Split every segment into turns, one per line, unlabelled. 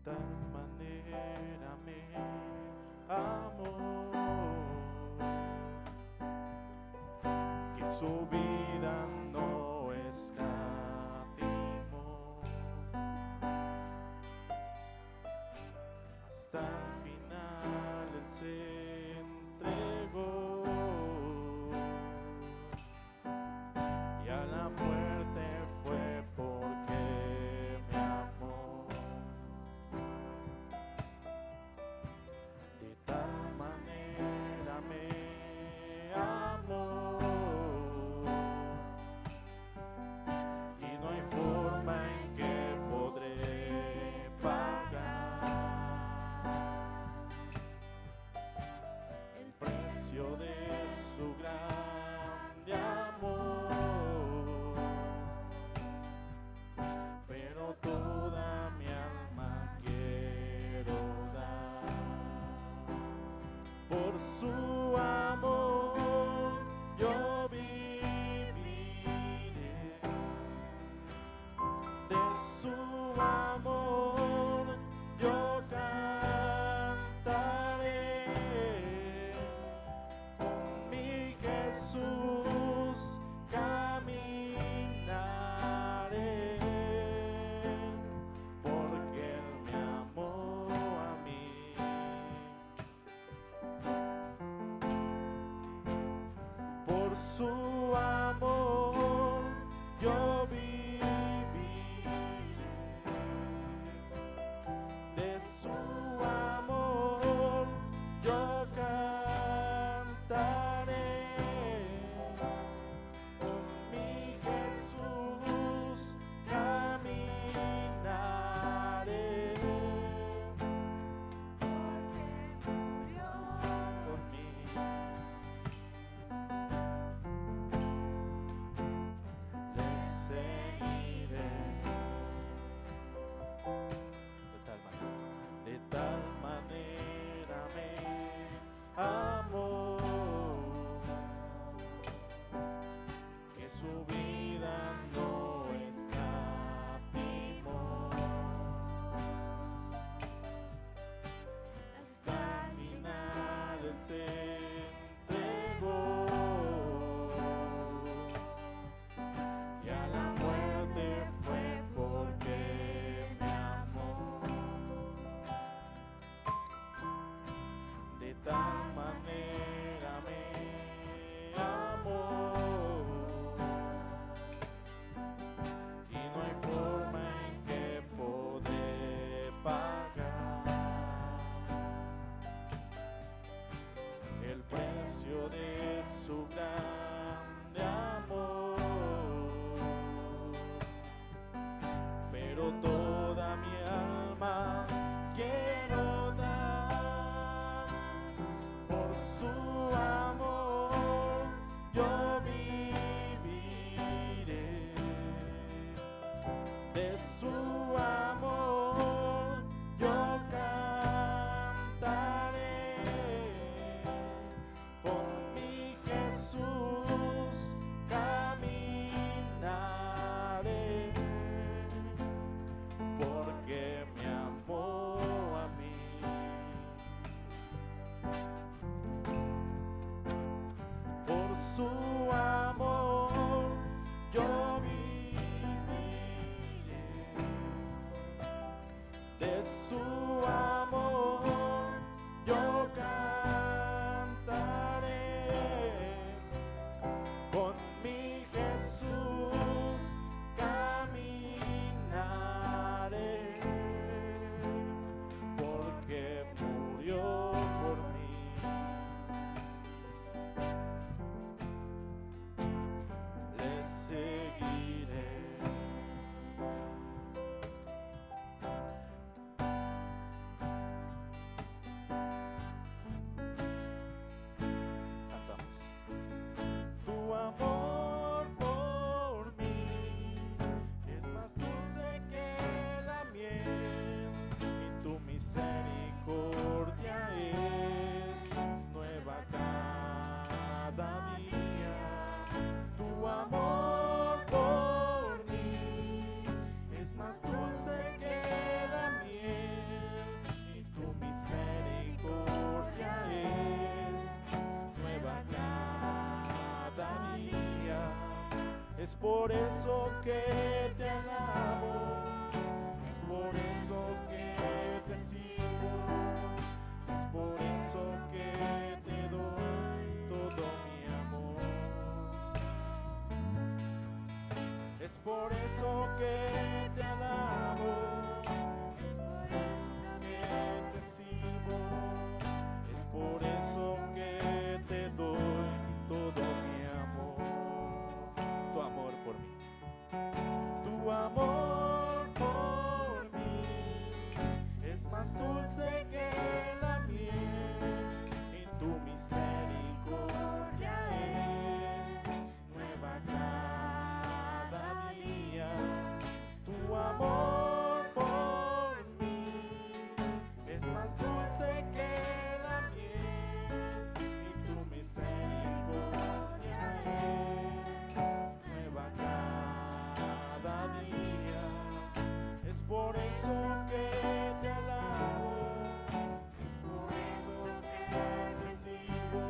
tal manera me amó, que su vida no escatimó, hasta el final Él se entregó, y a la muerte fue porque me amó. De tal manera me amó, y no hay forma en que podré pagar el precio de su grande amor, pero toda mi alma quiero dar. Por su amor yo viviré, de su amor yo cantaré, con mi Jesús caminaré, porque Él me amó a mí. Por su amor yo viviré, de su amor yo cantaré, con mi Jesús caminaré, porque murió por mí. Le seguiré, de tal manera me amó, que su vida no escatimó, hasta el final Él se entregó, y a la muerte fue porque me amó. De tal manera me amó, y no hay forma en que podré pagar el precio de su grande amor, pero toda mi alma quiero dar. Por su amor yo viviré, de su amor yo cantaré, por mi Jesús caminaré, porque me amó a mí. Por su amor yo viviré, de su amor yo cantaré, con mi Jesús caminaré, porque murió por mí. Es por eso que te alabo, es por eso que te sirvo, es por eso que te doy todo mi amor. Es por eso que te alabo, que te sirvo, es por eso que te doy todo mi amor. Tu amor por mí, tu amor por mí es más dulce que la miel, y tu misericordia es nueva cada día. Tu amor por mí es más dulce que la miel, y tu misericordia es nueva cada día. Es por eso que te alabo, es por eso que te sirvo,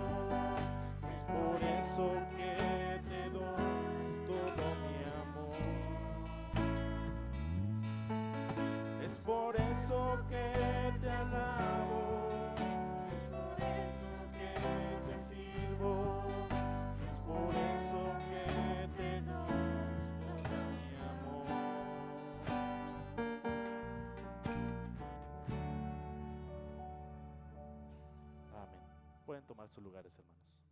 es por eso que te doy todo mi amor. Es por eso que te alabo, es por eso que te sirvo, es por eso que te doy todo mi amor. Amén. Pueden tomar sus lugares, hermanos.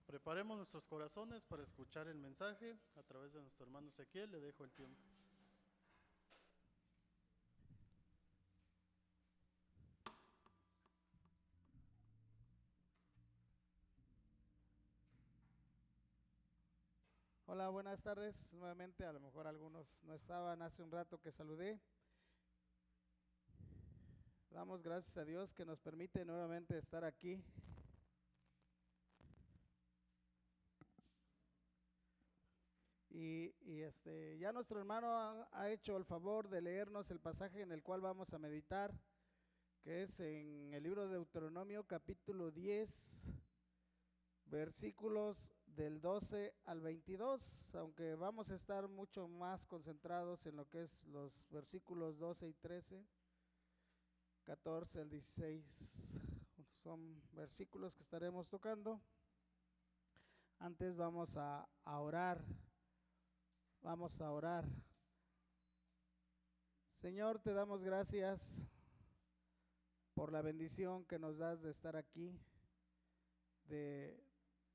Preparemos nuestros corazones para escuchar el mensaje a través de nuestro hermano Ezequiel. Le dejo el tiempo.
Hola, buenas tardes. Nuevamente, a lo mejor algunos no estaban hace un rato que saludé. Damos gracias a Dios que nos permite nuevamente estar aquí. Ya nuestro hermano ha hecho el favor de leernos el pasaje en el cual vamos a meditar, que es en el libro de Deuteronomio capítulo 10, versículos del 12 al 22, aunque vamos a estar mucho más concentrados en lo que es los versículos 12 y 13, 14 al 16, son versículos que estaremos tocando. Antes vamos a orar. Vamos a orar. Señor, te damos gracias por la bendición que nos das de estar aquí, de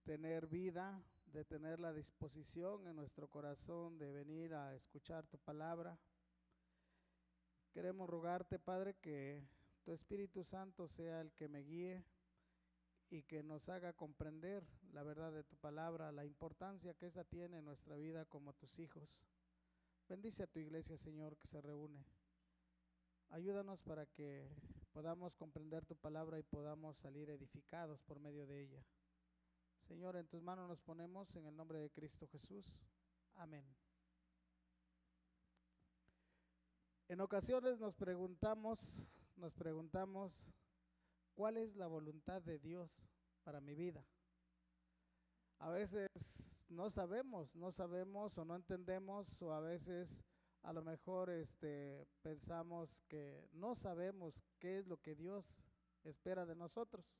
tener vida, de tener la disposición en nuestro corazón de venir a escuchar tu palabra. Queremos rogarte, Padre, que tu Espíritu Santo sea el que me guíe y que nos haga comprender la verdad de tu palabra, la importancia que esta tiene en nuestra vida como tus hijos. Bendice a tu iglesia, Señor, que se reúne. Ayúdanos para que podamos comprender tu palabra y podamos salir edificados por medio de ella. Señor, en tus manos nos ponemos en el nombre de Cristo Jesús. Amén. En ocasiones nos preguntamos, ¿cuál es la voluntad de Dios para mi vida? A veces no sabemos o no entendemos, o a veces a lo mejor pensamos que no sabemos qué es lo que Dios espera de nosotros.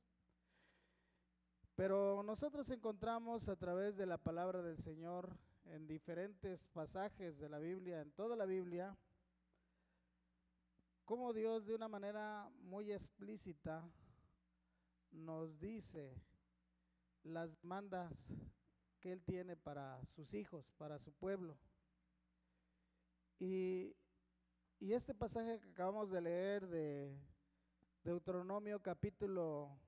Pero nosotros encontramos a través de la palabra del Señor en diferentes pasajes de la Biblia, en toda la Biblia, cómo Dios de una manera muy explícita nos dice las demandas que Él tiene para sus hijos, para su pueblo. Y este pasaje que acabamos de leer de Deuteronomio capítulo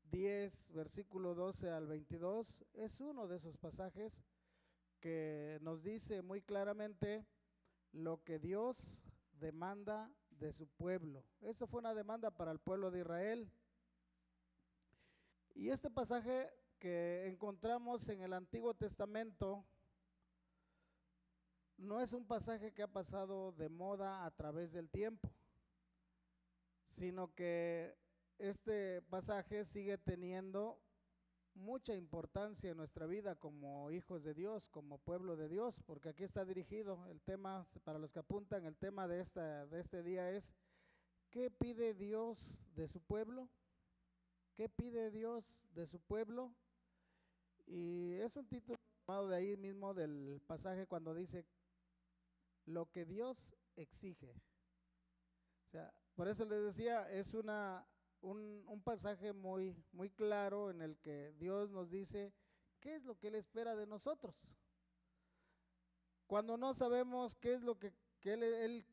10, versículo 12 al 22, es uno de esos pasajes que nos dice muy claramente lo que Dios demanda de su pueblo. Esto fue una demanda para el pueblo de Israel. Y este pasaje que encontramos en el Antiguo Testamento no es un pasaje que ha pasado de moda a través del tiempo, sino que este pasaje sigue teniendo mucha importancia en nuestra vida como hijos de Dios, como pueblo de Dios, porque aquí está dirigido el tema, para los que apuntan, el tema de este día es: ¿qué pide Dios de su pueblo? ¿Qué pide Dios de su pueblo? Y es un título tomado de ahí mismo del pasaje cuando dice lo que Dios exige. O sea, por eso les decía, es un pasaje muy, muy claro en el que Dios nos dice qué es lo que Él espera de nosotros. Cuando no sabemos qué es lo que Él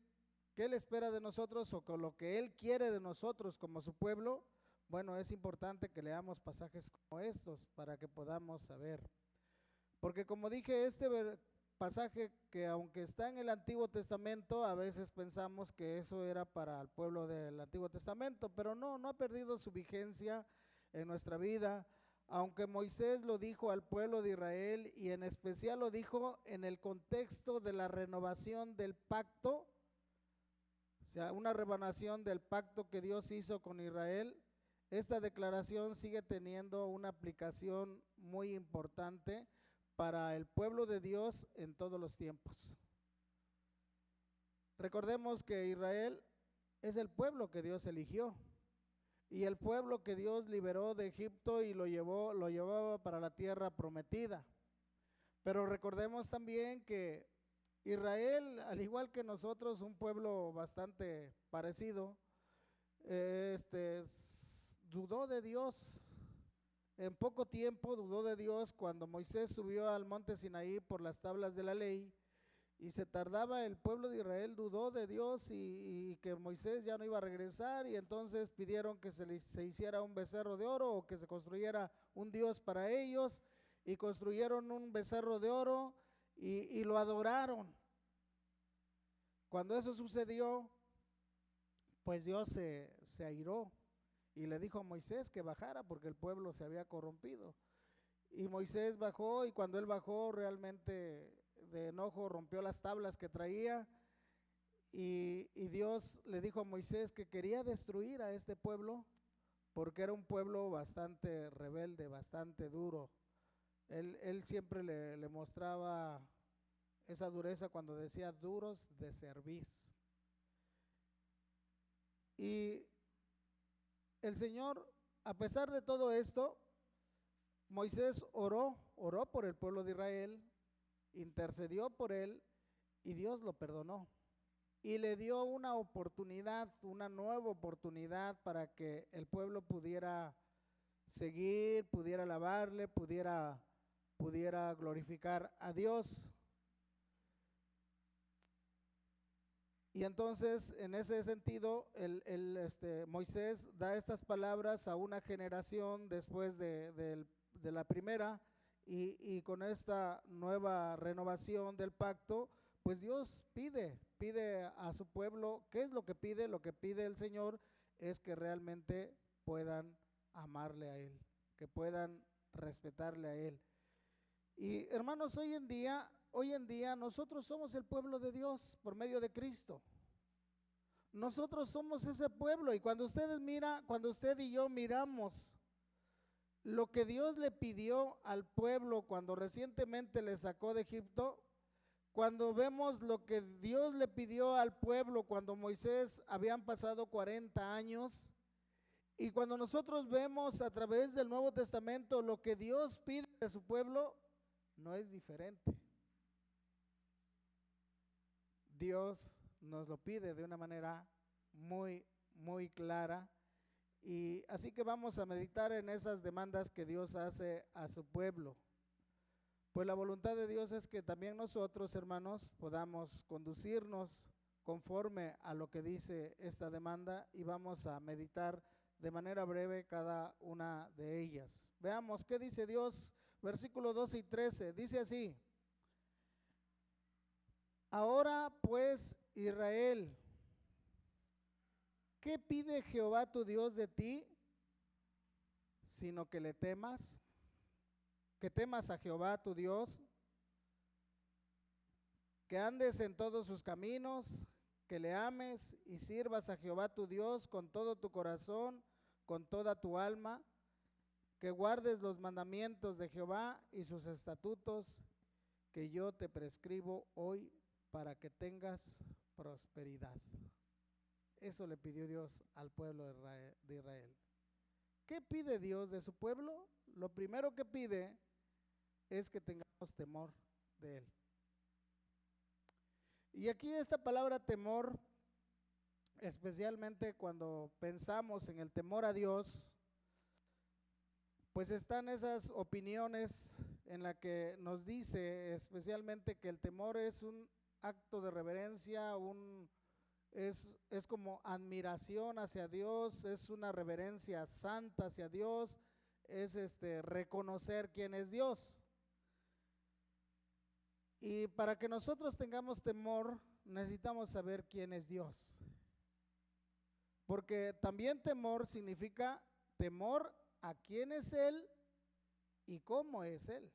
espera de nosotros o con lo que Él quiere de nosotros como su pueblo, bueno, es importante que leamos pasajes como estos para que podamos saber. Porque como dije, pasaje que aunque está en el Antiguo Testamento, a veces pensamos que eso era para el pueblo del Antiguo Testamento, pero no ha perdido su vigencia en nuestra vida. Aunque Moisés lo dijo al pueblo de Israel y en especial lo dijo en el contexto de la renovación del pacto, o sea, una renovación del pacto que Dios hizo con Israel, esta declaración sigue teniendo una aplicación muy importante para el pueblo de Dios en todos los tiempos. Recordemos que Israel es el pueblo que Dios eligió y el pueblo que Dios liberó de Egipto y lo llevaba para la tierra prometida. Pero recordemos también que Israel, al igual que nosotros, un pueblo bastante parecido, dudó de Dios. En poco tiempo dudó de Dios cuando Moisés subió al monte Sinaí por las tablas de la ley y se tardaba. El pueblo de Israel dudó de Dios y que Moisés ya no iba a regresar, y entonces pidieron que se hiciera un becerro de oro o que se construyera un Dios para ellos, y construyeron un becerro de oro y lo adoraron. Cuando eso sucedió, pues Dios se airó y le dijo a Moisés que bajara porque el pueblo se había corrompido. Y Moisés bajó, y cuando él bajó realmente de enojo rompió las tablas que traía, y Dios le dijo a Moisés que quería destruir a este pueblo porque era un pueblo bastante rebelde, bastante duro. Él siempre le mostraba esa dureza cuando decía duros de cerviz. Y el Señor, a pesar de todo esto, Moisés oró por el pueblo de Israel, intercedió por él, y Dios lo perdonó y le dio una oportunidad, una nueva oportunidad para que el pueblo pudiera seguir, pudiera alabarle, pudiera glorificar a Dios. Y entonces, en ese sentido, Moisés da estas palabras a una generación después de la primera, y con esta nueva renovación del pacto, pues Dios pide a su pueblo. ¿Qué es lo que pide? Lo que pide el Señor es que realmente puedan amarle a Él, que puedan respetarle a Él. Y hermanos, hoy en día nosotros somos el pueblo de Dios por medio de Cristo. Nosotros somos ese pueblo, y cuando usted y yo miramos lo que Dios le pidió al pueblo cuando recientemente le sacó de Egipto, cuando vemos lo que Dios le pidió al pueblo cuando Moisés habían pasado 40 años, y cuando nosotros vemos a través del Nuevo Testamento lo que Dios pide de su pueblo, no es diferente. Dios nos lo pide de una manera muy, muy clara, y así que vamos a meditar en esas demandas que Dios hace a su pueblo. Pues la voluntad de Dios es que también nosotros, hermanos, podamos conducirnos conforme a lo que dice esta demanda, y vamos a meditar de manera breve cada una de ellas. Veamos qué dice Dios. Versículos 12 y 13, dice así: ahora pues, Israel, ¿qué pide Jehová tu Dios de ti? Sino que le temas, que temas a Jehová tu Dios, que andes en todos sus caminos, que le ames y sirvas a Jehová tu Dios con todo tu corazón, con toda tu alma que guardes los mandamientos de Jehová y sus estatutos que yo te prescribo hoy para que tengas prosperidad. Eso le pidió Dios al pueblo de Israel. ¿Qué pide Dios de su pueblo? Lo primero que pide es que tengamos temor de Él. Y aquí esta palabra temor, especialmente cuando pensamos en el temor a Dios, pues están esas opiniones en la que nos dice especialmente que el temor es un acto de reverencia, es como admiración hacia Dios, es una reverencia santa hacia Dios, es reconocer quién es Dios. Y para que nosotros tengamos temor, necesitamos saber quién es Dios. Porque también temor significa temor a quién es Él y cómo es Él.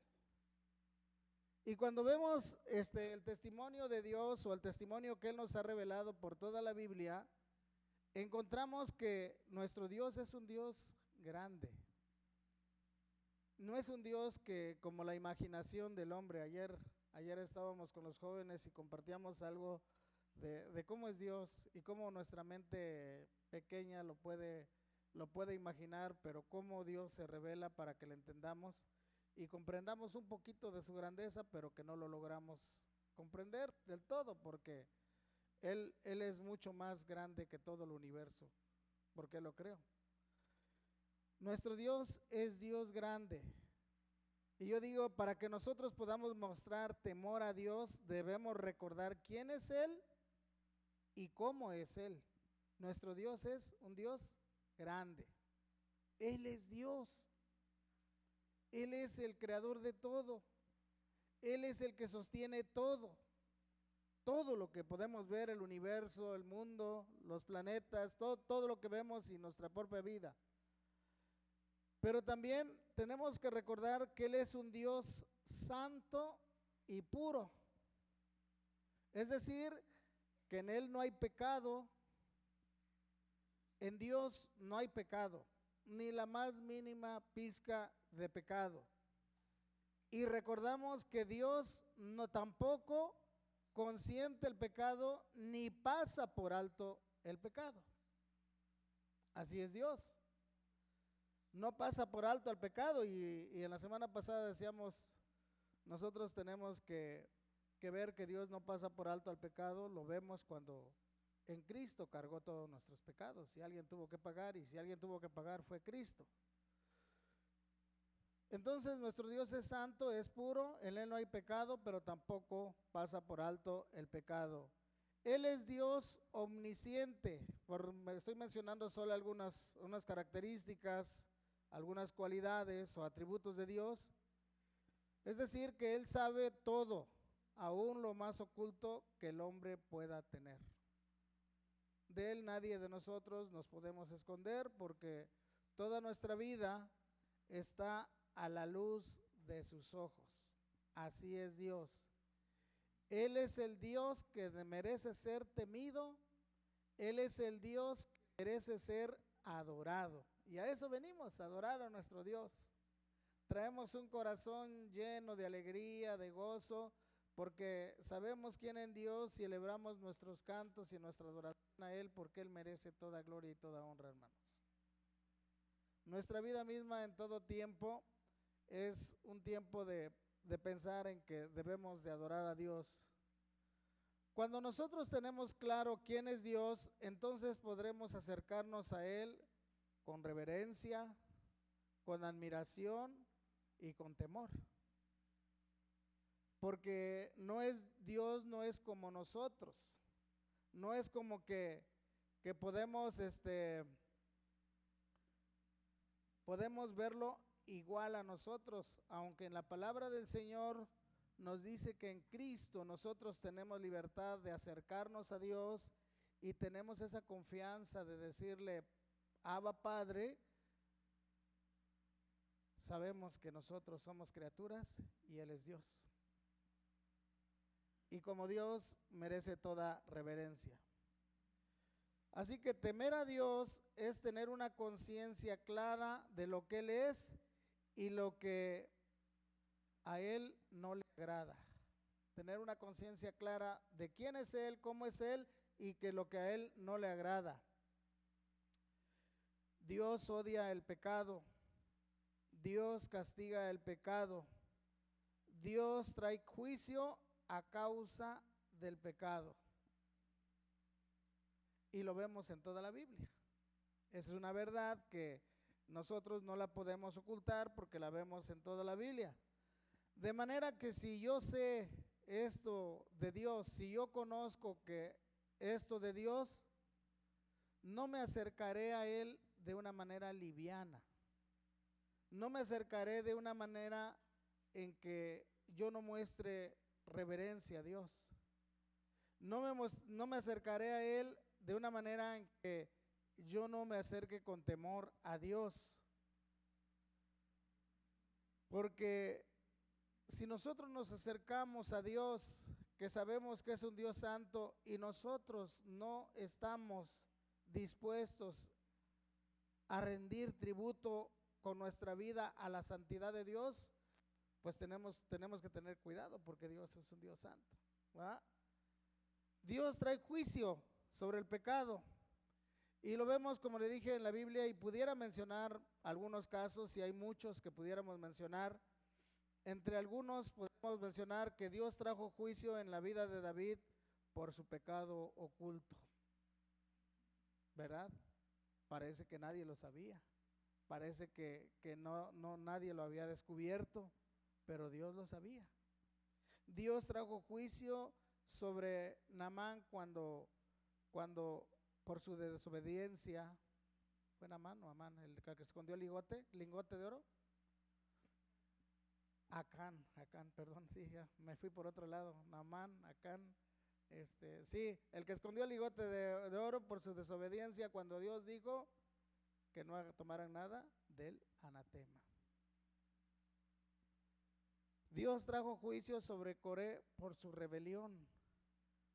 Y cuando vemos el testimonio de Dios o el testimonio que Él nos ha revelado por toda la Biblia, encontramos que nuestro Dios es un Dios grande. No es un Dios que como la imaginación del hombre. Ayer estábamos con los jóvenes y compartíamos algo de cómo es Dios y cómo nuestra mente pequeña lo puede imaginar, pero cómo Dios se revela para que le entendamos y comprendamos un poquito de su grandeza, pero que no lo logramos comprender del todo, porque Él es mucho más grande que todo el universo, porque lo creo. Nuestro Dios es Dios grande. Y yo digo, para que nosotros podamos mostrar temor a Dios, debemos recordar quién es Él y cómo es Él. Nuestro Dios es un Dios grande. Él es Dios. Él es el creador de todo. Él es el que sostiene todo. Todo lo que podemos ver, el universo, el mundo, los planetas, todo lo que vemos y nuestra propia vida. Pero también tenemos que recordar que Él es un Dios santo y puro. Es decir, que en Él no hay pecado. En Dios no hay pecado, ni la más mínima pizca de pecado. Y recordamos que Dios no tampoco consiente el pecado ni pasa por alto el pecado. Así es Dios. No pasa por alto el pecado y en la semana pasada decíamos, nosotros tenemos que ver que Dios no pasa por alto al pecado. Lo vemos cuando en Cristo cargó todos nuestros pecados. Si alguien tuvo que pagar, y si alguien tuvo que pagar fue Cristo. Entonces nuestro Dios es santo, es puro, en Él no hay pecado, pero tampoco pasa por alto el pecado. Él es Dios omnisciente. Estoy mencionando solo unas características, algunas cualidades o atributos de Dios. Es decir, que Él sabe todo, aún lo más oculto que el hombre pueda tener. De Él nadie de nosotros nos podemos esconder, porque toda nuestra vida está a la luz de sus ojos. Así es Dios. Él es el Dios que merece ser temido. Él es el Dios que merece ser adorado. Y a eso venimos, a adorar a nuestro Dios. Traemos un corazón lleno de alegría, de gozo, porque sabemos quién es Dios, y celebramos nuestros cantos y nuestra adoración a Él, porque Él merece toda gloria y toda honra, hermanos. Nuestra vida misma en todo tiempo es un tiempo de pensar en que debemos de adorar a Dios. Cuando nosotros tenemos claro quién es Dios, entonces podremos acercarnos a Él con reverencia, con admiración y con temor. Porque Dios no es como nosotros. No es como que podemos verlo igual a nosotros, aunque en la palabra del Señor nos dice que en Cristo nosotros tenemos libertad de acercarnos a Dios y tenemos esa confianza de decirle, Abba Padre. Sabemos que nosotros somos criaturas y Él es Dios. Y como Dios merece toda reverencia. Así que temer a Dios es tener una conciencia clara de lo que Él es y lo que a Él no le agrada. Tener una conciencia clara de quién es Él, cómo es Él y que lo que a Él no le agrada. Dios odia el pecado, Dios castiga el pecado, Dios trae juicio a causa del pecado. Y lo vemos en toda la Biblia. Esa es una verdad que nosotros no la podemos ocultar porque la vemos en toda la Biblia. De manera que si yo sé esto de Dios, si yo conozco que esto de Dios, no me acercaré a Él de una manera liviana. No me acercaré de una manera en que yo no muestre reverencia a Dios. No me acercaré a Él de una manera en que yo no me acerque con temor a Dios. Porque si nosotros nos acercamos a Dios, que sabemos que es un Dios santo, y nosotros no estamos dispuestos a rendir tributo con nuestra vida a la santidad de Dios, pues tenemos que tener cuidado, porque Dios es un Dios santo, ¿verdad? Dios trae juicio sobre el pecado y lo vemos, como le dije, en la Biblia, y pudiera mencionar algunos casos, y hay muchos que pudiéramos mencionar. Entre algunos podemos mencionar que Dios trajo juicio en la vida de David por su pecado oculto, ¿verdad? Parece que nadie lo sabía, parece que no nadie lo había descubierto, pero Dios lo sabía. Dios trajo juicio sobre Naamán cuando por su desobediencia, ¿fue Naamán o Amán el que escondió el lingote de oro? Acán, perdón, sí, ya me fui por otro lado. Naamán, Acán, sí, el que escondió el lingote de oro por su desobediencia cuando Dios dijo que no tomaran nada del anatema. Dios trajo juicio sobre Coré por su rebelión.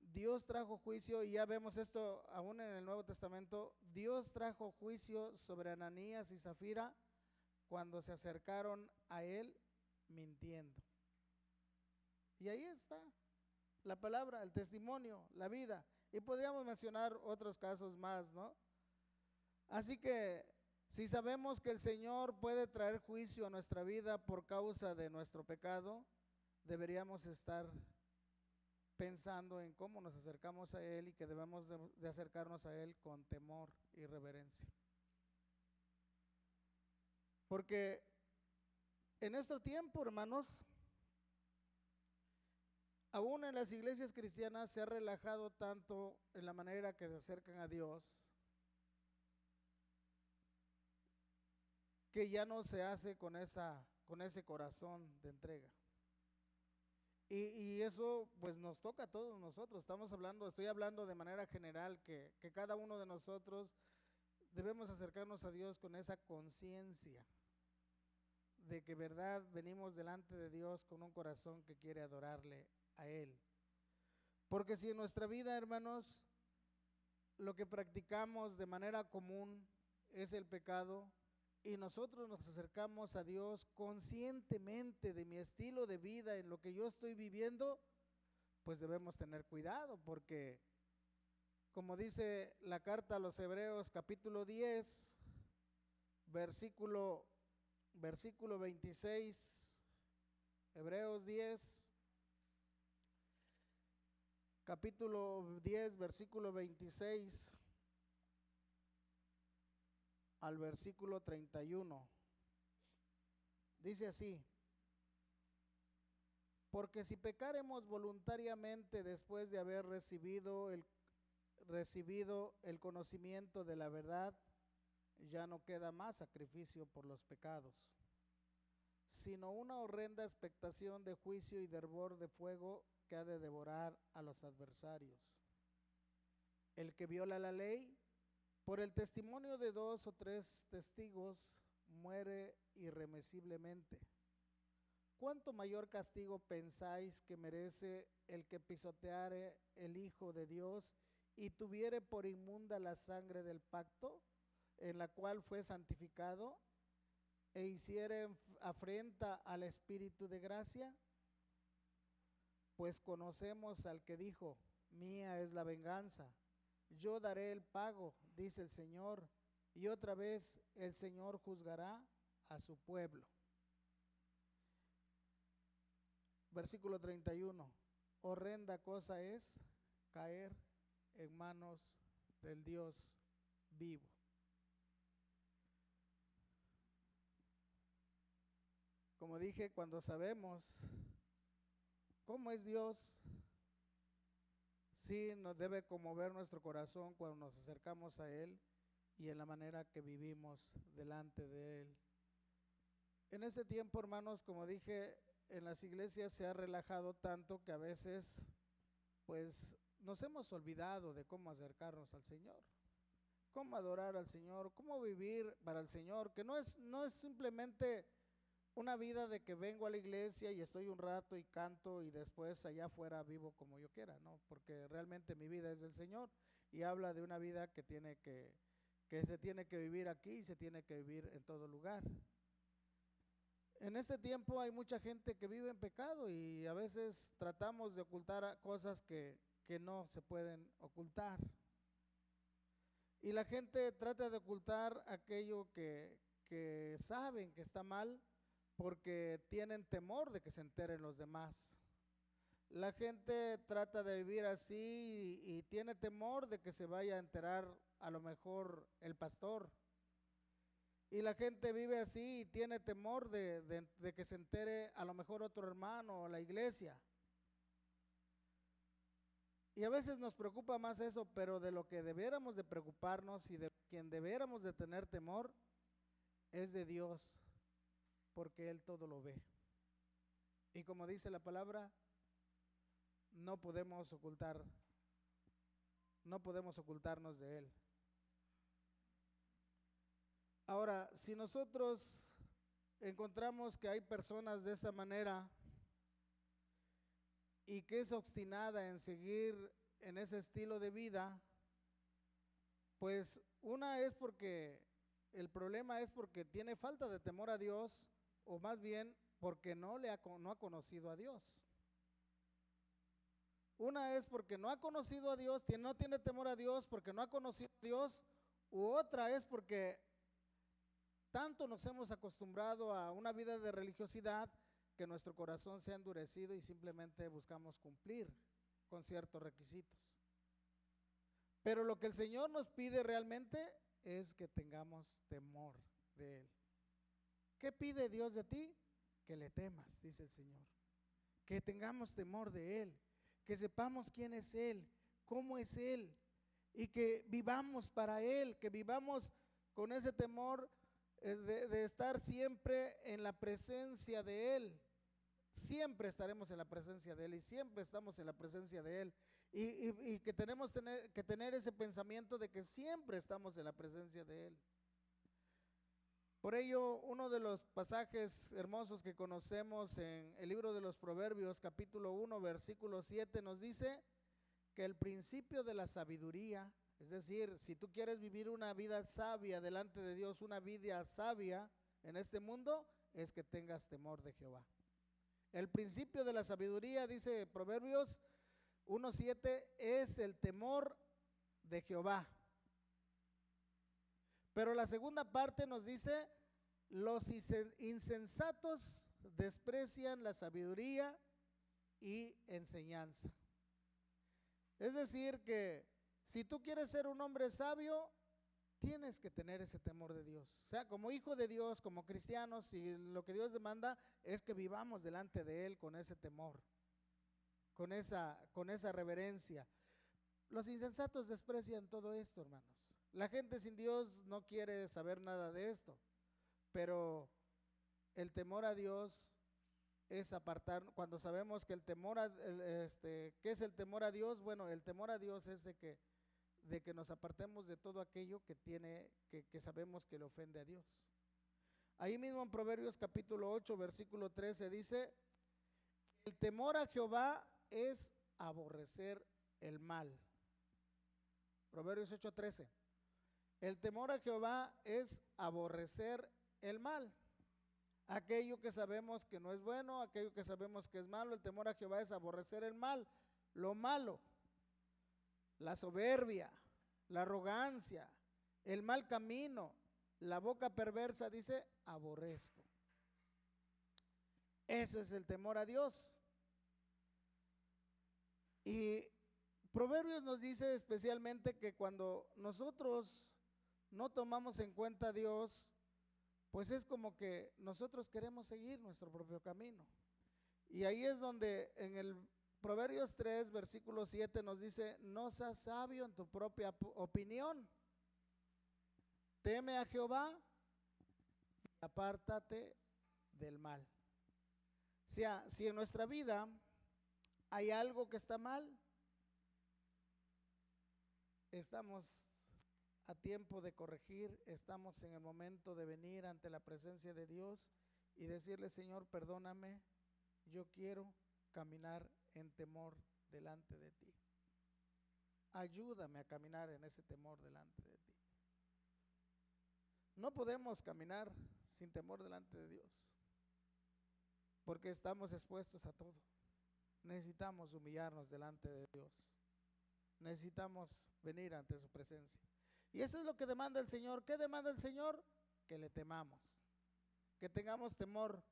Dios trajo juicio, y ya vemos esto aún en el Nuevo Testamento. Dios trajo juicio sobre Ananías y Zafira cuando se acercaron a él mintiendo. Y ahí está la palabra, el testimonio, la vida. Y podríamos mencionar otros casos más, ¿no? Así que si sabemos que el Señor puede traer juicio a nuestra vida por causa de nuestro pecado, deberíamos estar pensando en cómo nos acercamos a Él, y que debemos de acercarnos a Él con temor y reverencia. Porque en nuestro tiempo, hermanos, aún en las iglesias cristianas se ha relajado tanto en la manera que se acercan a Dios, que ya no se hace con ese corazón de entrega. Y eso pues nos toca a todos nosotros. Estoy hablando de manera general, que cada uno de nosotros debemos acercarnos a Dios con esa conciencia de que verdad venimos delante de Dios con un corazón que quiere adorarle a Él. Porque si en nuestra vida, hermanos, lo que practicamos de manera común es el pecado, y nosotros nos acercamos a Dios conscientemente de mi estilo de vida, en lo que yo estoy viviendo, pues debemos tener cuidado, porque como dice la carta a los Hebreos capítulo 10, versículo 26, Hebreos 10, capítulo 10, versículo 26 al versículo 31. Dice así: porque si pecaremos voluntariamente después de haber recibido el conocimiento de la verdad, ya no queda más sacrificio por los pecados, sino una horrenda expectación de juicio y de hervor de fuego que ha de devorar a los adversarios. El que viola la ley, por el testimonio de 2 o 3 testigos, muere irremisiblemente. ¿Cuánto mayor castigo pensáis que merece el que pisoteare el Hijo de Dios y tuviere por inmunda la sangre del pacto, en la cual fue santificado e hiciere afrenta al Espíritu de gracia? Pues conocemos al que dijo, mía es la venganza, yo daré el pago, dice el Señor, y otra vez el Señor juzgará a su pueblo. Versículo 31. Horrenda cosa es caer en manos del Dios vivo. Como dije, cuando sabemos cómo es Dios, sí nos debe conmover nuestro corazón cuando nos acercamos a Él y en la manera que vivimos delante de Él. En ese tiempo, hermanos, como dije, en las iglesias se ha relajado tanto que a veces pues nos hemos olvidado de cómo acercarnos al Señor, cómo adorar al Señor, cómo vivir para el Señor, que no es simplemente una vida de que vengo a la iglesia y estoy un rato y canto y después allá afuera vivo como yo quiera, no, porque realmente mi vida es del Señor y habla de una vida que se tiene que vivir aquí y se tiene que vivir en todo lugar. En este tiempo hay mucha gente que vive en pecado y a veces tratamos de ocultar cosas que no se pueden ocultar. Y la gente trata de ocultar aquello que saben que está mal porque tienen temor de que se enteren los demás. La gente trata de vivir así y tiene temor de que se vaya a enterar a lo mejor el pastor. Y la gente vive así y tiene temor de que se entere a lo mejor otro hermano o la iglesia. Y a veces nos preocupa más eso, pero de lo que debiéramos de preocuparnos y de quien debiéramos de tener temor es de Dios, porque Él todo lo ve. Y como dice la palabra, no podemos ocultarnos de Él. Ahora, si nosotros encontramos que hay personas de esa manera y que es obstinada en seguir en ese estilo de vida, pues una es porque el problema es porque tiene falta de temor a Dios, o más bien porque no ha conocido a Dios. Una es porque no ha conocido a Dios, no tiene temor a Dios porque no ha conocido a Dios, u otra es porque tanto nos hemos acostumbrado a una vida de religiosidad que nuestro corazón se ha endurecido y simplemente buscamos cumplir con ciertos requisitos. Pero lo que el Señor nos pide realmente es que tengamos temor de Él. ¿Qué pide Dios de ti? Que le temas, dice el Señor. Que tengamos temor de Él, que sepamos quién es Él, cómo es Él, y que vivamos para Él, que vivamos con ese temor de estar siempre en la presencia de Él. Siempre estaremos en la presencia de Él y siempre estamos en la presencia de Él. Y que tenemos que tener ese pensamiento de que siempre estamos en la presencia de Él. Por ello, uno de los pasajes hermosos que conocemos en el libro de los Proverbios, capítulo 1, versículo 7, nos dice que el principio de la sabiduría, es decir, si tú quieres vivir una vida sabia delante de Dios, una vida sabia en este mundo, es que tengas temor de Jehová. El principio de la sabiduría, dice Proverbios 1:7, es el temor de Jehová. Pero la segunda parte nos dice, los insensatos desprecian la sabiduría y enseñanza. Es decir que si tú quieres ser un hombre sabio, tienes que tener ese temor de Dios. O sea, como hijo de Dios, como cristianos, y lo que Dios demanda es que vivamos delante de Él con ese temor, con esa reverencia. Los insensatos desprecian todo esto, hermanos. La gente sin Dios no quiere saber nada de esto, pero el temor a Dios es apartar. Cuando sabemos que ¿qué es el temor a Dios? Bueno, el temor a Dios es de que nos apartemos de todo aquello que sabemos que le ofende a Dios. Ahí mismo en Proverbios capítulo 8, versículo 13 dice, el temor a Jehová es aborrecer el mal. Proverbios 8:13. El temor a Jehová es aborrecer el mal. aquello que sabemos que no es bueno, aquello que sabemos que es malo. El temor a Jehová es aborrecer el mal, lo malo, la soberbia, la arrogancia, el mal camino, la boca perversa, dice, aborrezco. Eso es el temor a Dios. Y Proverbios nos dice especialmente que cuando nosotros no tomamos en cuenta a Dios, pues es como que nosotros queremos seguir nuestro propio camino. Y ahí es donde en el Proverbios 3, versículo 7 nos dice, no seas sabio en tu propia opinión, teme a Jehová y apártate del mal. O sea, si en nuestra vida hay algo que está mal, estamos a tiempo de corregir, estamos en el momento de venir ante la presencia de Dios y decirle, Señor, perdóname, yo quiero caminar en temor delante de ti. Ayúdame a caminar en ese temor delante de ti. No podemos caminar sin temor delante de Dios, porque estamos expuestos a todo. Necesitamos humillarnos delante de Dios. Necesitamos venir ante su presencia. Y eso es lo que demanda el Señor. ¿Qué demanda el Señor? Que le temamos, que tengamos temor.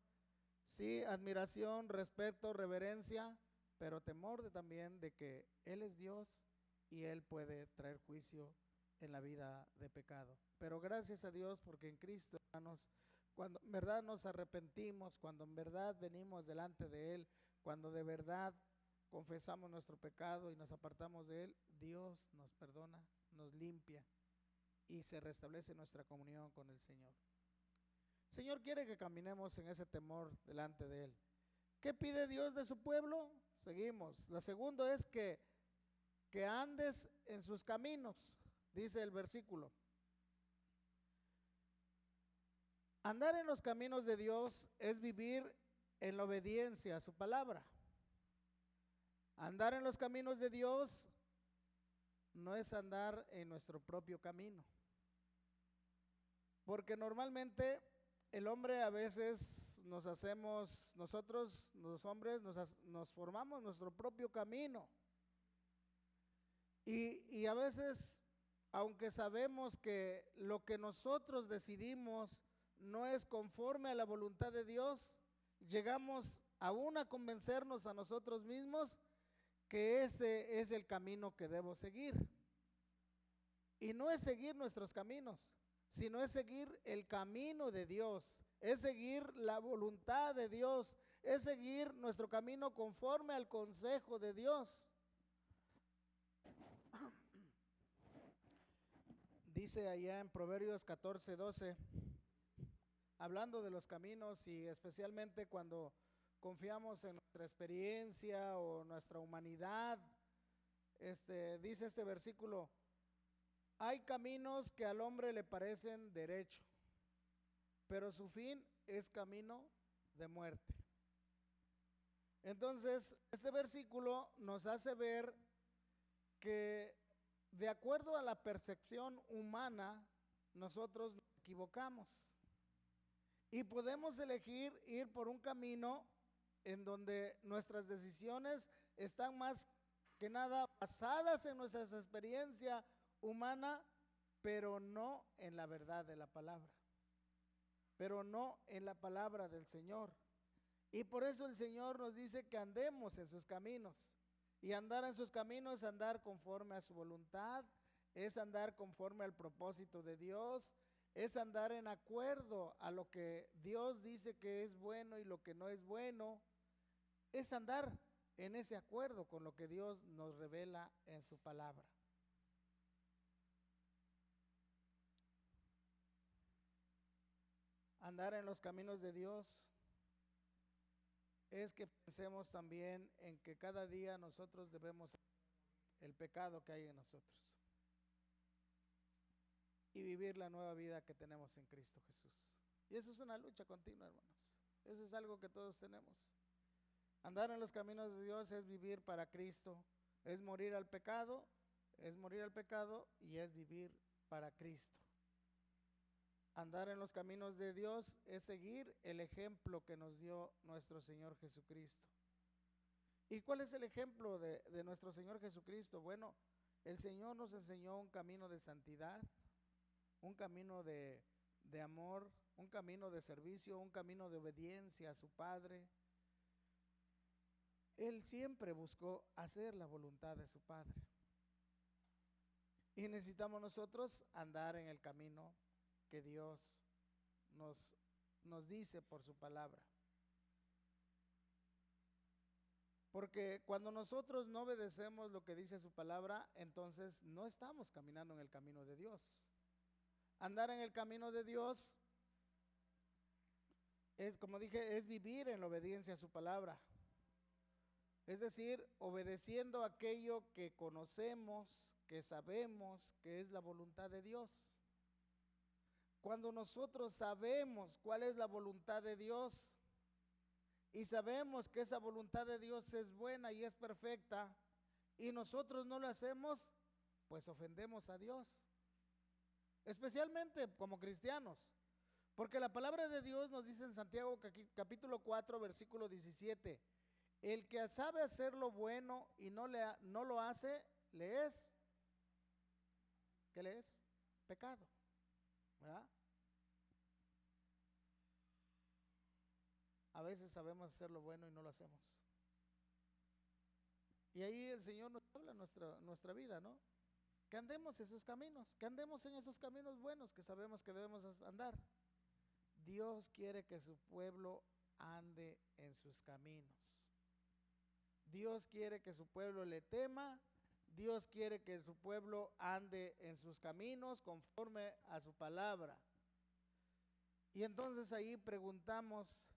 Sí, admiración, respeto, reverencia, pero temor también de que Él es Dios y Él puede traer juicio en la vida de pecado. Pero gracias a Dios porque en Cristo, hermanos, cuando en verdad nos arrepentimos, cuando en verdad venimos delante de Él, cuando de verdad confesamos nuestro pecado y nos apartamos de Él, Dios nos perdona, nos limpia y se restablece nuestra comunión con el Señor. El Señor quiere que caminemos en ese temor delante de Él. ¿Qué pide Dios de su pueblo? Seguimos. La segunda es que andes en sus caminos, dice el versículo. Andar en los caminos de Dios es vivir en la obediencia a su palabra. Andar en los caminos de Dios no es andar en nuestro propio camino. Porque normalmente el hombre a veces nosotros los hombres nos formamos nuestro propio camino. Y a veces, aunque sabemos que lo que nosotros decidimos no es conforme a la voluntad de Dios, llegamos aún a convencernos a nosotros mismos que ese es el camino que debo seguir. Y no es seguir nuestros caminos, sino es seguir el camino de Dios, es seguir la voluntad de Dios, es seguir nuestro camino conforme al consejo de Dios. Dice allá en Proverbios 14:12, hablando de los caminos y especialmente cuando confiamos en nuestra experiencia o nuestra humanidad, dice este versículo, hay caminos que al hombre le parecen derecho, pero su fin es camino de muerte. Entonces, este versículo nos hace ver que de acuerdo a la percepción humana, nosotros nos equivocamos y podemos elegir ir por un camino en donde nuestras decisiones están más que nada basadas en nuestra experiencia humana, pero no en la verdad de la palabra, pero no en la palabra del Señor. Y por eso el Señor nos dice que andemos en sus caminos. Y andar en sus caminos es andar conforme a su voluntad, es andar conforme al propósito de Dios, es andar en acuerdo a lo que Dios dice que es bueno y lo que no es bueno, es andar en ese acuerdo con lo que Dios nos revela en su palabra. Andar en los caminos de Dios es que pensemos también en que cada día nosotros debemos el pecado que hay en nosotros y vivir la nueva vida que tenemos en Cristo Jesús. Y eso es una lucha continua, hermanos. Eso es algo que todos tenemos. Andar en los caminos de Dios es vivir para Cristo, es morir al pecado y es vivir para Cristo. Andar en los caminos de Dios es seguir el ejemplo que nos dio nuestro Señor Jesucristo. ¿Y cuál es el ejemplo de nuestro Señor Jesucristo? Bueno, el Señor nos enseñó un camino de santidad, un camino de amor, un camino de servicio, un camino de obediencia a su Padre. Él siempre buscó hacer la voluntad de su Padre. Y necesitamos nosotros andar en el camino que Dios nos dice por su palabra. Porque cuando nosotros no obedecemos lo que dice su palabra, entonces no estamos caminando en el camino de Dios. Andar en el camino de Dios es, como dije, es vivir en la obediencia a su palabra. Es decir, obedeciendo aquello que conocemos, que sabemos que es la voluntad de Dios. Cuando nosotros sabemos cuál es la voluntad de Dios y sabemos que esa voluntad de Dios es buena y es perfecta y nosotros no lo hacemos, pues ofendemos a Dios. Especialmente como cristianos. Porque la palabra de Dios nos dice en Santiago capítulo 4 versículo 17, el que sabe hacer lo bueno y no lo hace, le es, ¿qué le es? Pecado, ¿verdad? A veces sabemos hacer lo bueno y no lo hacemos. Y ahí el Señor nos habla nuestra vida, ¿no? Que andemos en esos caminos, que andemos en esos caminos buenos que sabemos que debemos andar. Dios quiere que su pueblo ande en sus caminos. Dios quiere que su pueblo le tema. Dios quiere que su pueblo ande en sus caminos conforme a su palabra. Y entonces ahí preguntamos,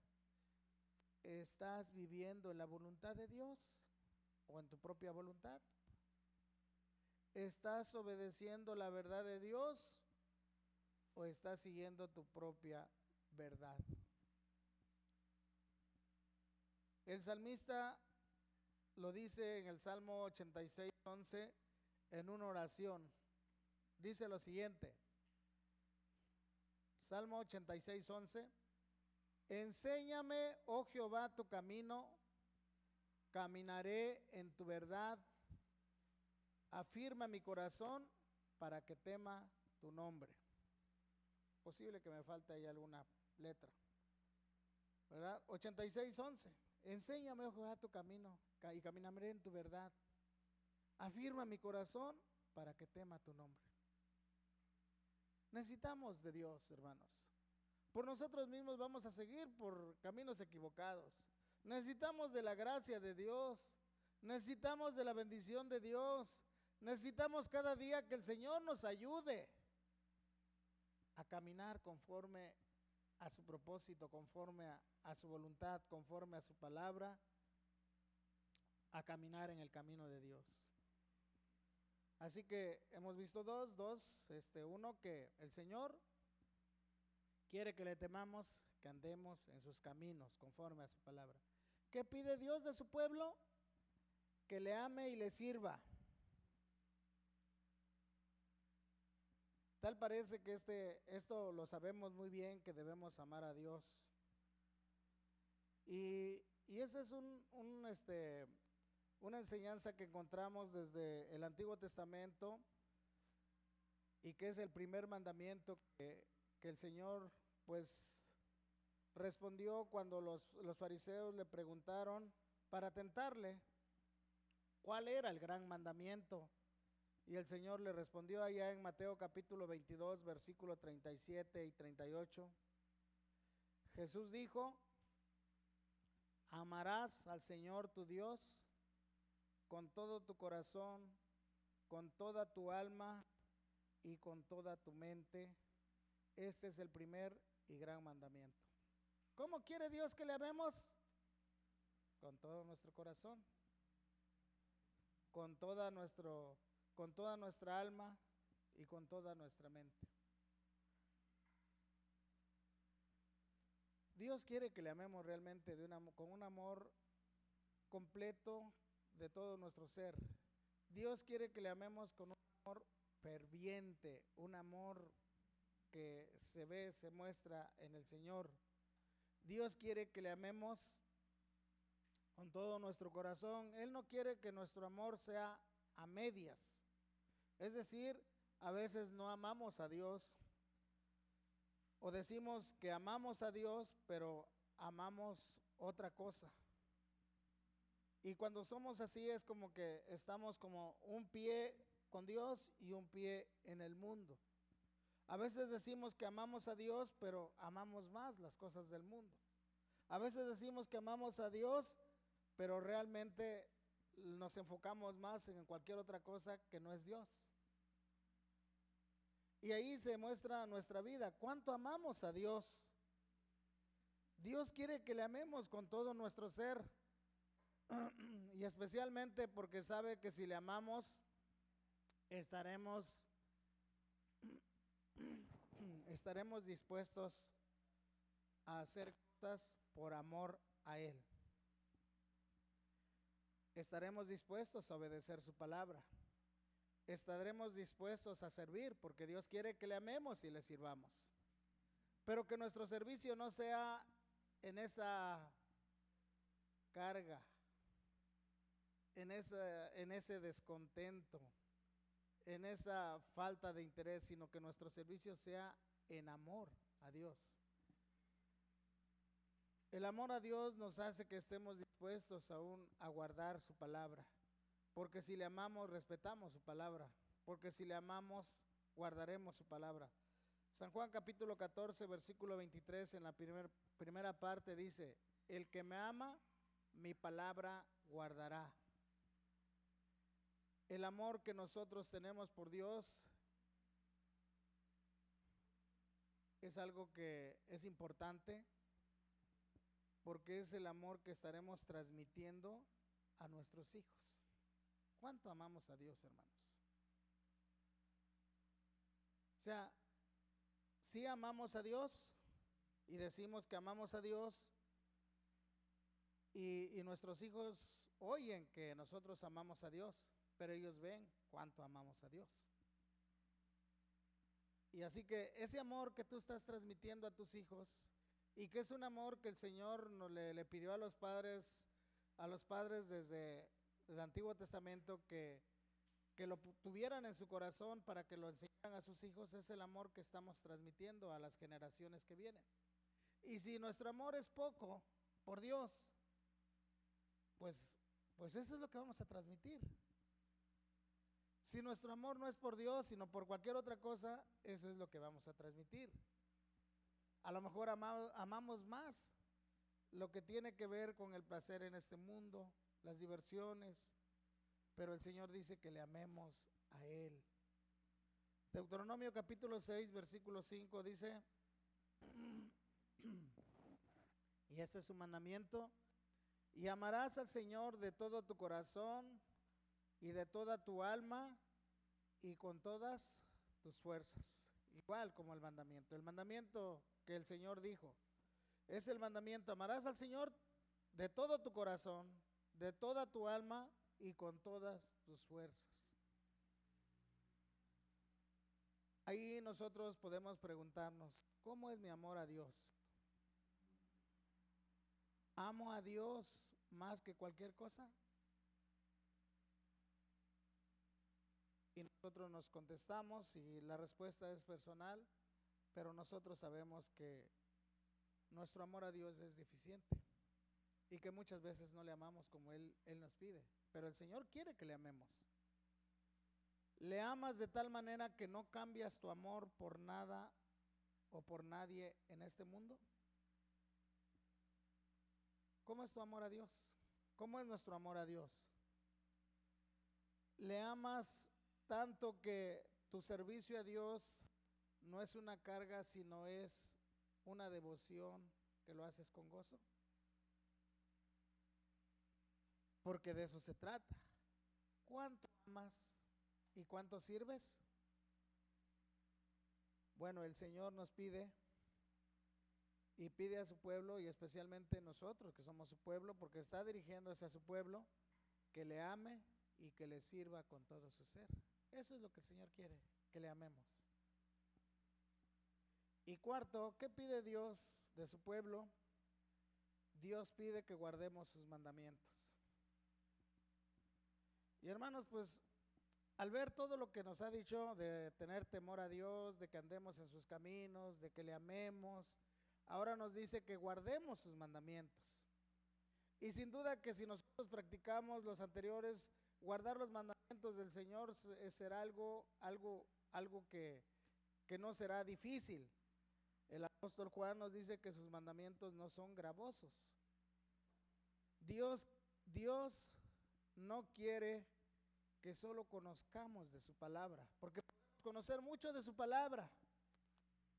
¿estás viviendo en la voluntad de Dios o en tu propia voluntad? ¿Estás obedeciendo la verdad de Dios o estás siguiendo tu propia verdad? El salmista lo dice en el Salmo 86:11 en una oración. Dice lo siguiente, Salmo 86:11, enséñame, oh Jehová, tu camino, caminaré en tu verdad, afirma mi corazón para que tema tu nombre. Posible que me falte ahí alguna letra, ¿verdad? 86:11, enséñame, oh Jehová, tu camino y caminaré en tu verdad, afirma mi corazón para que tema tu nombre. Necesitamos de Dios, hermanos. Por nosotros mismos vamos a seguir por caminos equivocados. Necesitamos de la gracia de Dios, necesitamos de la bendición de Dios, necesitamos cada día que el Señor nos ayude a caminar conforme a su propósito, conforme a su voluntad, conforme a su palabra, a caminar en el camino de Dios. Así que hemos visto dos, uno, que el Señor quiere que le temamos, que andemos en sus caminos conforme a su palabra. ¿Qué pide Dios de su pueblo? Que le ame y le sirva. Tal parece que esto lo sabemos muy bien, que debemos amar a Dios. Y esa es una enseñanza que encontramos desde el Antiguo Testamento y que es el primer mandamiento que el Señor pues respondió cuando los fariseos le preguntaron para tentarle cuál era el gran mandamiento. Y el Señor le respondió allá en Mateo capítulo 22, versículo 37 y 38. Jesús dijo, amarás al Señor tu Dios con todo tu corazón, con toda tu alma y con toda tu mente. Este es el primer y gran mandamiento. ¿Cómo quiere Dios que le amemos? Con todo nuestro corazón, con toda nuestra alma y con toda nuestra mente. Dios quiere que le amemos realmente con un amor completo de todo nuestro ser. Dios quiere que le amemos con un amor ferviente, un amor que se ve, se muestra en el Señor. Dios quiere que le amemos con todo nuestro corazón. Él no quiere que nuestro amor sea a medias. Es decir, a veces no amamos a Dios, o decimos que amamos a Dios, pero amamos otra cosa. Y cuando somos así es como que estamos como un pie con Dios y un pie en el mundo. A veces decimos que amamos a Dios, pero amamos más las cosas del mundo. A veces decimos que amamos a Dios, pero realmente nos enfocamos más en cualquier otra cosa que no es Dios. Y ahí se muestra nuestra vida, cuánto amamos a Dios. Dios quiere que le amemos con todo nuestro ser, y especialmente porque sabe que si le amamos, estaremos dispuestos a hacer cosas por amor a Él. Estaremos dispuestos a obedecer su palabra. Estaremos dispuestos a servir porque Dios quiere que le amemos y le sirvamos. Pero que nuestro servicio no sea en esa carga, en ese descontento, en esa falta de interés, sino que nuestro servicio sea en amor a Dios. El amor a Dios nos hace que estemos dispuestos aún a guardar su palabra, porque si le amamos, respetamos su palabra, porque si le amamos, guardaremos su palabra. San Juan capítulo 14, versículo 23, en la primera parte dice: el que me ama, mi palabra guardará. El amor que nosotros tenemos por Dios es algo que es importante, porque es el amor que estaremos transmitiendo a nuestros hijos. ¿Cuánto amamos a Dios, hermanos? O sea, sí amamos a Dios y decimos que amamos a Dios, y nuestros hijos oyen que nosotros amamos a Dios, pero ellos ven cuánto amamos a Dios. Y así que ese amor que tú estás transmitiendo a tus hijos, y que es un amor que el Señor le pidió a los padres desde el Antiguo Testamento que lo tuvieran en su corazón para que lo enseñaran a sus hijos, es el amor que estamos transmitiendo a las generaciones que vienen. Y si nuestro amor es poco por Dios, pues eso es lo que vamos a transmitir. Si nuestro amor no es por Dios, sino por cualquier otra cosa, eso es lo que vamos a transmitir. A lo mejor amamos más lo que tiene que ver con el placer en este mundo, las diversiones, pero el Señor dice que le amemos a Él. Deuteronomio capítulo 6, versículo 5 dice: y este es su mandamiento: y amarás al Señor de todo tu corazón y de toda tu alma y con todas tus fuerzas. Igual como el mandamiento que el Señor dijo, es el mandamiento: amarás al Señor de todo tu corazón, de toda tu alma y con todas tus fuerzas. Ahí nosotros podemos preguntarnos: ¿cómo es mi amor a Dios? ¿Amo a Dios más que cualquier cosa? Y nosotros nos contestamos y la respuesta es personal, pero nosotros sabemos que nuestro amor a Dios es deficiente y que muchas veces no le amamos como Él nos pide, pero el Señor quiere que le amemos. ¿Le amas de tal manera que no cambias tu amor por nada o por nadie en este mundo? ¿Cómo es tu amor a Dios? ¿Cómo es nuestro amor a Dios? ¿Le amas tanto que tu servicio a Dios no es una carga, sino es una devoción que lo haces con gozo? Porque de eso se trata. ¿Cuánto amas y cuánto sirves? Bueno, el Señor nos pide y pide a su pueblo, y especialmente nosotros que somos su pueblo, porque está dirigiéndose a su pueblo, que le ame y que le sirva con todo su ser. Eso es lo que el Señor quiere, que le amemos. Y cuarto, ¿qué pide Dios de su pueblo? Dios pide que guardemos sus mandamientos. Y hermanos, pues al ver todo lo que nos ha dicho de tener temor a Dios, de que andemos en sus caminos, de que le amemos, ahora nos dice que guardemos sus mandamientos. Y sin duda que si nosotros practicamos los anteriores, guardar los mandamientos del Señor será algo que no será difícil. El apóstol Juan nos dice que sus mandamientos no son gravosos. Dios no quiere que solo conozcamos de su palabra, porque podemos conocer mucho de su palabra,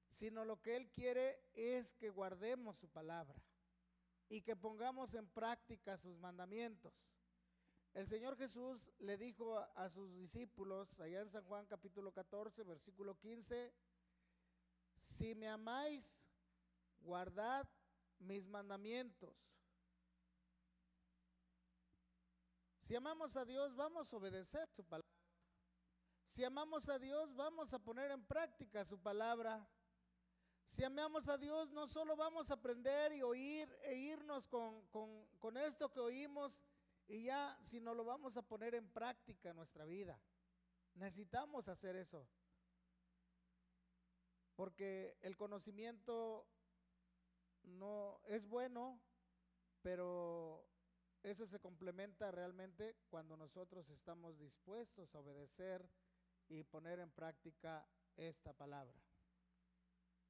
sino lo que Él quiere es que guardemos su palabra y que pongamos en práctica sus mandamientos. El Señor Jesús le dijo a sus discípulos, allá en San Juan capítulo 14, versículo 15, si me amáis, guardad mis mandamientos. Si amamos a Dios, vamos a obedecer su palabra. Si amamos a Dios, vamos a poner en práctica su palabra. Si amamos a Dios, no solo vamos a aprender y oír e irnos con esto que oímos y ya, sino lo vamos a poner en práctica en nuestra vida. Necesitamos hacer eso, porque el conocimiento no es bueno, pero eso se complementa realmente cuando nosotros estamos dispuestos a obedecer y poner en práctica esta palabra.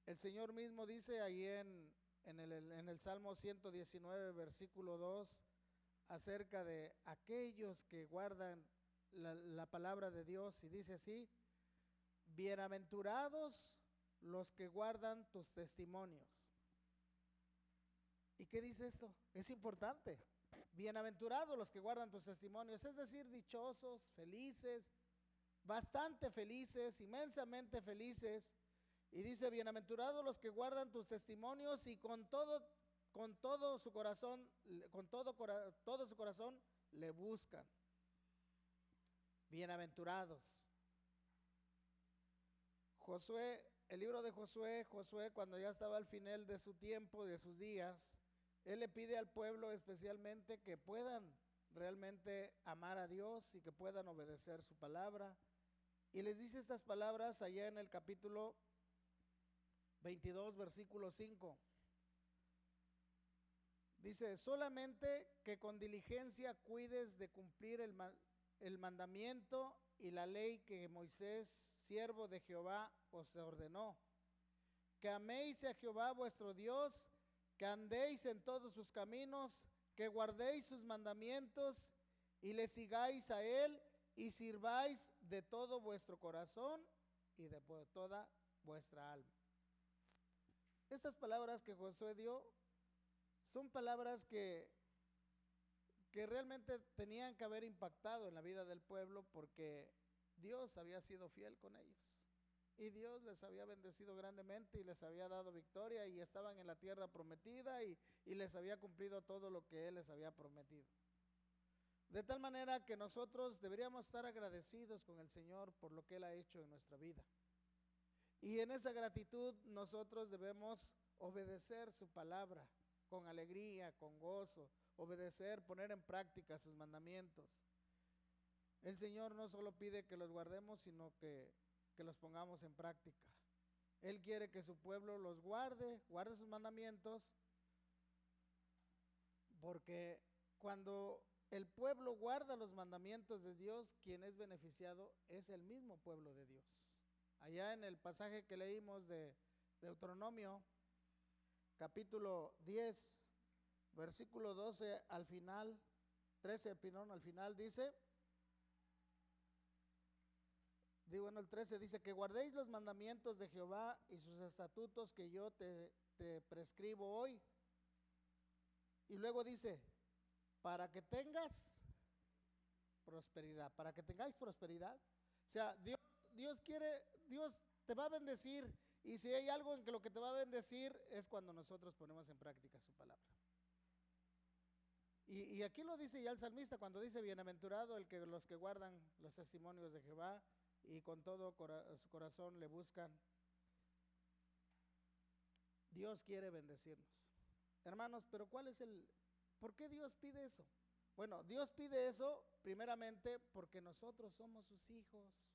El Señor mismo dice ahí en el Salmo 119, versículo 2, acerca de aquellos que guardan la palabra de Dios, y dice así: bienaventurados los que guardan tus testimonios. ¿Y qué dice esto? Es importante. Bienaventurados los que guardan tus testimonios, es decir, dichosos, felices, bastante felices, inmensamente felices. Y dice, bienaventurados los que guardan tus testimonios y con todo su corazón, todo su corazón le buscan. Bienaventurados. Josué, el libro de Josué, cuando ya estaba al final de su tiempo, de sus días, él le pide al pueblo especialmente que puedan realmente amar a Dios y que puedan obedecer su palabra. Y les dice estas palabras allá en el capítulo 22, versículo 5. Dice, solamente que con diligencia cuides de cumplir el mandamiento y la ley que Moisés, siervo de Jehová, os ordenó. Que améis a Jehová vuestro Dios, que andéis en todos sus caminos, que guardéis sus mandamientos y le sigáis a él y sirváis de todo vuestro corazón y de toda vuestra alma. Estas palabras que Josué dio son palabras que realmente tenían que haber impactado en la vida del pueblo, porque Dios había sido fiel con ellos y Dios les había bendecido grandemente y les había dado victoria y estaban en la tierra prometida y les había cumplido todo lo que Él les había prometido. De tal manera que nosotros deberíamos estar agradecidos con el Señor por lo que Él ha hecho en nuestra vida. Y en esa gratitud nosotros debemos obedecer su palabra con alegría, con gozo, obedecer, poner en práctica sus mandamientos. El Señor no solo pide que los guardemos, sino que los pongamos en práctica. Él quiere que su pueblo los guarde sus mandamientos, porque cuando el pueblo guarda los mandamientos de Dios, quien es beneficiado es el mismo pueblo de Dios. Allá en el pasaje que leímos de Deuteronomio, capítulo 10, versículo 12 al final, 13, perdón, al final dice, el 13 dice, que guardéis los mandamientos de Jehová y sus estatutos que yo te prescribo hoy. Y luego dice, para que tengas prosperidad, para que tengáis prosperidad. O sea, Dios te va a bendecir, y si hay algo en que lo que te va a bendecir es cuando nosotros ponemos en práctica su palabra. Y aquí lo dice ya el salmista cuando dice, bienaventurado los que guardan los testimonios de Jehová y con todo su corazón le buscan. Dios quiere bendecirnos. Hermanos, pero ¿por qué Dios pide eso? Bueno, Dios pide eso primeramente porque nosotros somos sus hijos.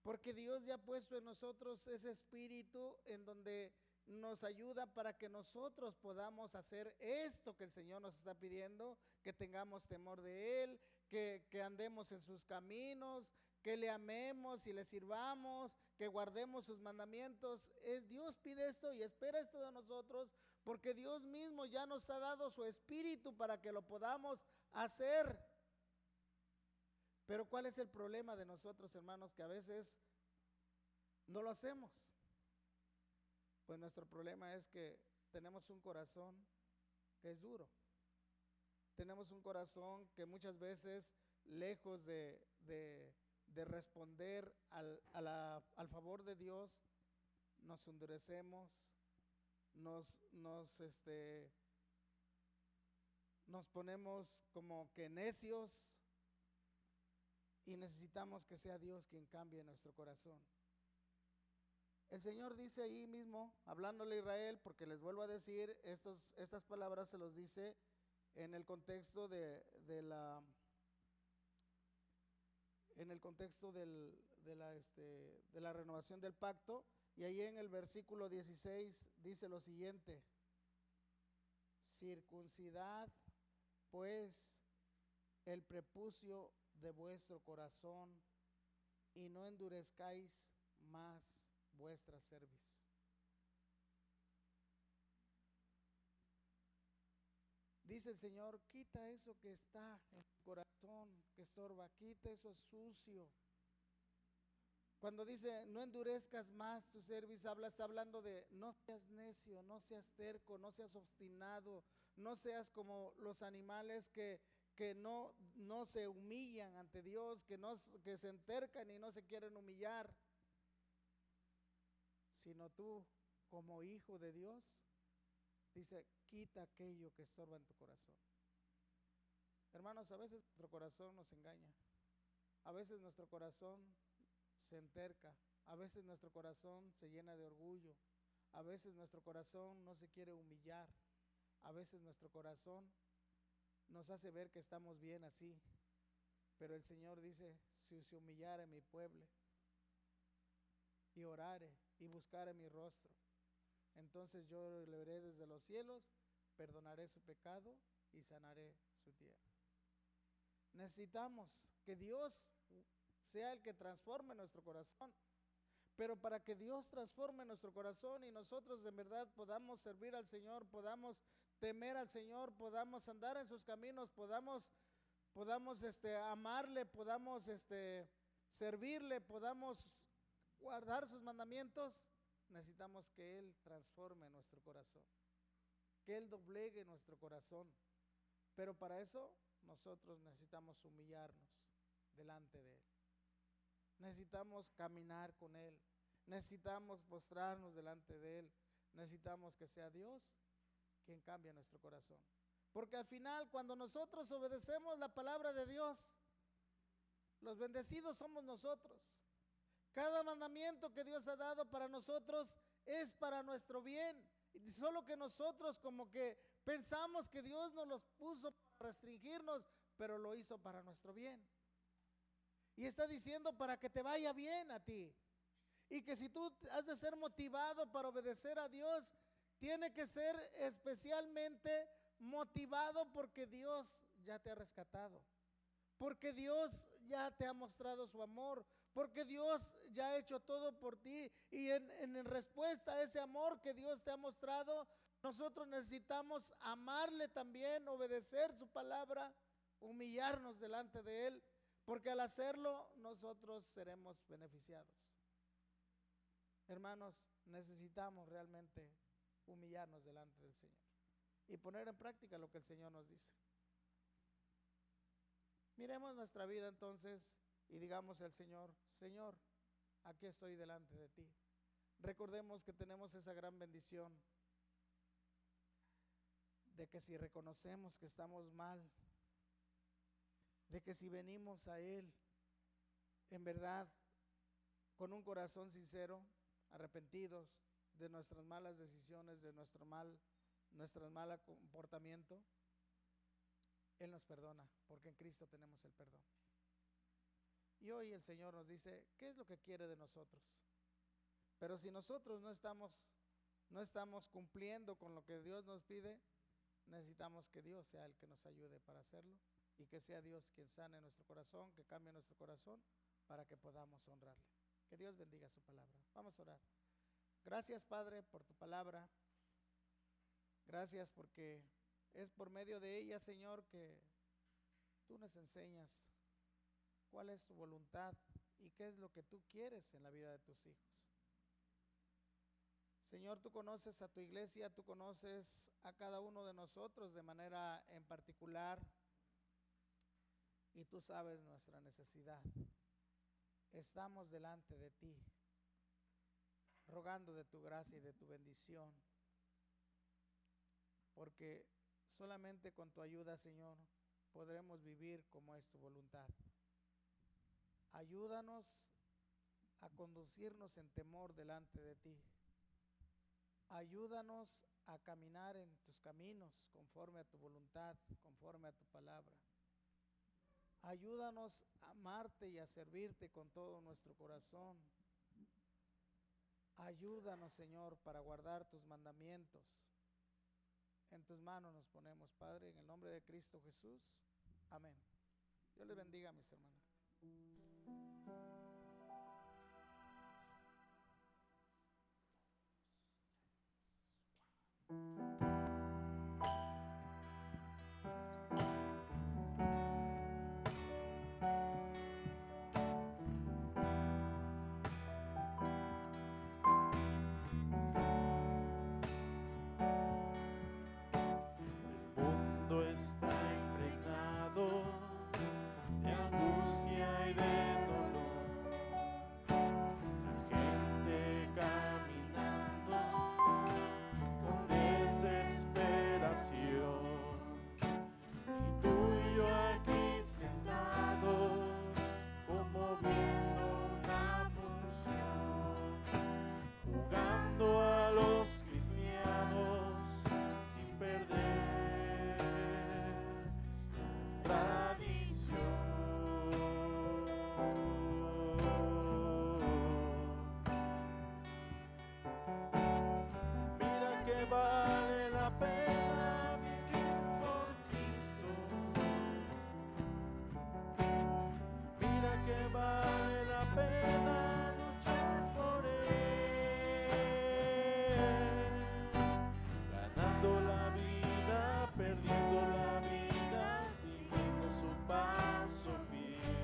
Porque Dios ya ha puesto en nosotros ese espíritu en donde nos ayuda para que nosotros podamos hacer esto que el Señor nos está pidiendo, que tengamos temor de Él, que andemos en sus caminos, que le amemos y le sirvamos, que guardemos sus mandamientos. Dios pide esto y espera esto de nosotros, porque Dios mismo ya nos ha dado su espíritu para que lo podamos hacer. Pero ¿cuál es el problema de nosotros, hermanos? Que a veces no lo hacemos. Pues nuestro problema es que tenemos un corazón que es duro. Tenemos un corazón que muchas veces, lejos de responder al favor de Dios, nos endurecemos, nos ponemos como que necios, y necesitamos que sea Dios quien cambie nuestro corazón. El Señor dice ahí mismo, hablándole a Israel, porque les vuelvo a decir, estas palabras se los dice en el contexto de la renovación del pacto, y ahí en el versículo 16 dice lo siguiente: circuncidad pues el prepucio de vuestro corazón y no endurezcáis más vuestra cerviz. Dice el Señor, quita eso que está en tu corazón, que estorba, quita eso sucio. Cuando dice no endurezcas más tu cerviz, está hablando de no seas necio, no seas terco, no seas obstinado, no seas como los animales que no se humillan ante Dios, que se entercan y no se quieren humillar, sino tú como hijo de Dios, dice, quita aquello que estorba en tu corazón. Hermanos, a veces nuestro corazón nos engaña, a veces nuestro corazón se enterca, a veces nuestro corazón se llena de orgullo, a veces nuestro corazón no se quiere humillar, a veces nuestro corazón nos hace ver que estamos bien así. Pero el Señor dice, si se humillare mi pueblo y orare y buscare mi rostro, entonces yo le veré desde los cielos, perdonaré su pecado y sanaré su tierra. Necesitamos que Dios sea el que transforme nuestro corazón. Pero para que Dios transforme nuestro corazón y nosotros en verdad podamos servir al Señor, podamos temer al Señor, podamos andar en sus caminos, podamos amarle, podamos servirle, podamos guardar sus mandamientos, necesitamos que Él transforme nuestro corazón, que Él doblegue nuestro corazón. Pero para eso nosotros necesitamos humillarnos delante de Él. Necesitamos caminar con Él, necesitamos postrarnos delante de Él, necesitamos que sea Dios quien cambie nuestro corazón. Porque al final, cuando nosotros obedecemos la palabra de Dios, los bendecidos somos nosotros. Cada mandamiento que Dios ha dado para nosotros es para nuestro bien. Y solo que nosotros como que pensamos que Dios nos los puso para restringirnos, pero lo hizo para nuestro bien. Y está diciendo para que te vaya bien a ti. Y que si tú has de ser motivado para obedecer a Dios, tiene que ser especialmente motivado porque Dios ya te ha rescatado, porque Dios ya te ha mostrado su amor, porque Dios ya ha hecho todo por ti. Y en respuesta a ese amor que Dios te ha mostrado, nosotros necesitamos amarle también, obedecer su palabra, humillarnos delante de Él, porque al hacerlo nosotros seremos beneficiados. Hermanos, necesitamos realmente humillarnos delante del Señor y poner en práctica lo que el Señor nos dice. Miremos nuestra vida entonces y digamos al Señor, Señor, aquí estoy delante de ti. Recordemos que tenemos esa gran bendición de que si reconocemos que estamos mal, de que si venimos a Él en verdad con un corazón sincero, arrepentidos, de nuestras malas decisiones, de nuestro mal comportamiento, Él nos perdona, porque en Cristo tenemos el perdón. Y hoy el Señor nos dice, ¿qué es lo que quiere de nosotros? Pero si nosotros no estamos cumpliendo con lo que Dios nos pide, necesitamos que Dios sea el que nos ayude para hacerlo, y que sea Dios quien sane nuestro corazón, que cambie nuestro corazón para que podamos honrarle. Que Dios bendiga su palabra. Vamos a orar. Gracias, Padre, por tu palabra. Gracias porque es por medio de ella, Señor, que tú nos enseñas cuál es tu voluntad y qué es lo que tú quieres en la vida de tus hijos. Señor, tú conoces a tu iglesia, tú conoces a cada uno de nosotros de manera en particular, y tú sabes nuestra necesidad. Estamos delante de ti, rogando de tu gracia y de tu bendición, porque solamente con tu ayuda, Señor, podremos vivir como es tu voluntad. Ayúdanos a conducirnos en temor delante de ti. Ayúdanos a caminar en tus caminos conforme a tu voluntad, conforme a tu palabra. Ayúdanos a amarte y a servirte con todo nuestro corazón. Ayúdanos, Señor, para guardar tus mandamientos. En tus manos nos ponemos, Padre, en el nombre de Cristo Jesús. Amén. Dios les bendiga, mis hermanos.
El mundo está impregnado de angustia y de dolor. La gente caminando con desesperación. Y tú y yo aquí sentados, como viendo una función, jugando a los cristianos sin perder la tradición. Mira que vale la pena vivir por Cristo. Mira que vale la pena luchar por Él. Ganando la vida, perdiendo la vida, siguiendo su paso fiel,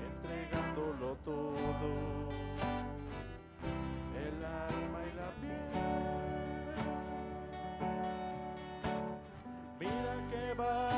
entregándolo todo, el alma y la piel. Mira que va